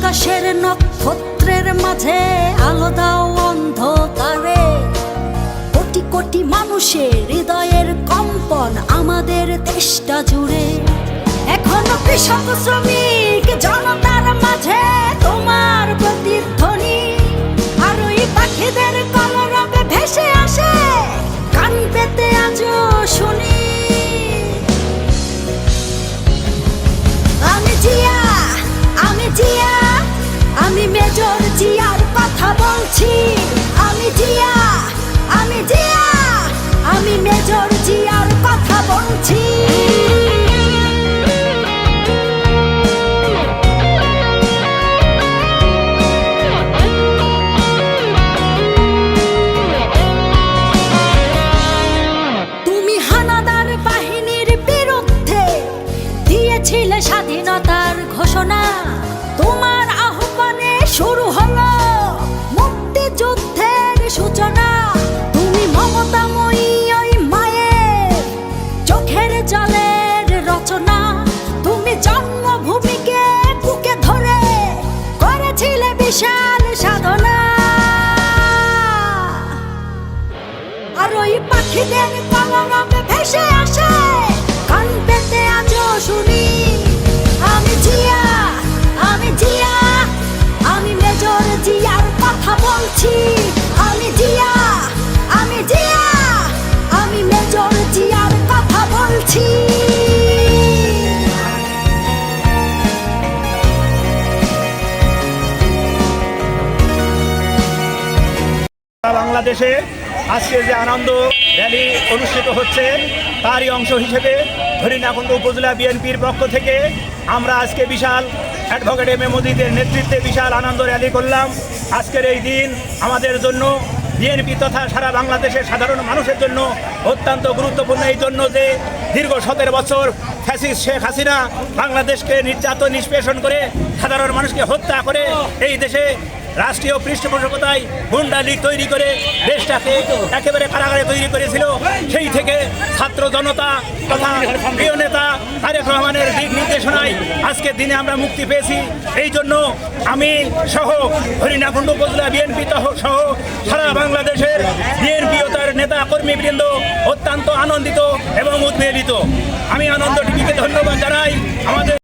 আকাশের নক্ষত্রের মাঝে আলো দাও অন্ধকারে। কোটি কোটি মানুষের হৃদয়ের কম্পন আমাদের দেশটা জুড়ে। এখনো কৃষক শ্রমিক জনতার মাঝে তোমার প্রতিধ্বনি। আর ওই পাখিদের কলরবে ভেসে আসে কান পেতে আজও শুনি। আমি জিয়া, আমি জিয়া, আমি মেজর জিয়ার কথা বলছি। আমি জিয়া, আমি জিয়া, আমি মেজর জিয়ার কথা বলছি। তুমি হানাদার বাহিনীর বিরুদ্ধে দিয়েছিলে স্বাধীনতার ঘোষণা। তোমার আহ্বানে শুরু হলো মুক্তিযুদ্ধের সূচনা। তুমি মমতাময়ী ওই মায়ের চোখের জলের রচনা। তুমি জন্মভূমিকে বুকে ধরে করেছিলে বিশাল সাধনা। আর ওই পাখিদের কলরবে ভেসে আসে কান পেতে আজও শুনি। আমি জিয়া, আমি জিয়া, আমি মেজর জিয়ার কথা বলছি। আমি জিয়া, আমি জিয়া, আমি মেজর জিয়ার কথা বলছি। বাংলাদেশে আজকে যে আনন্দ র্যালি অনুষ্ঠিত হচ্ছে তারই অংশ হিসেবে হরিণাকুণ্ড উপজেলা বিএনপির পক্ষ থেকে আমরা আজকে বিশাল অ্যাডভোকেট এম এ মোদিদের নেতৃত্বে বিশাল আনন্দ র্যালি করলাম। আজকের এই দিন আমাদের জন্য বিএনপি তথা সারা বাংলাদেশের সাধারণ মানুষের জন্য অত্যন্ত গুরুত্বপূর্ণ। এই জন্য যে দীর্ঘ 17 বছর ফ্যাসিস্ট শেখ হাসিনা বাংলাদেশকে নির্যাতন নিষ্পেষণ করে সাধারণ মানুষকে হত্যা করে এই দেশে রাষ্ট্রীয় পৃষ্ঠপোষকতায় গুন্ডা লীগ তৈরি করে দেশটাকে একেবারে কারাগারে তৈরি করেছিল। সেই থেকে ছাত্র জনতা তথা প্রিয় নেতা তারেক রহমানের দিক নির্দেশনায় আজকের দিনে আমরা মুক্তি পেয়েছি। এই জন্য আমি সহ হরিণাকুণ্ড উপজেলা বিএনপি সহ সারা বাংলাদেশের বিএনপি ও তার নেতা কর্মীবৃন্দ অত্যন্ত আনন্দিত এবং উদ্বেলিত। আমি আনন্দ টিভিকে ধন্যবাদ জানাই। আমাদের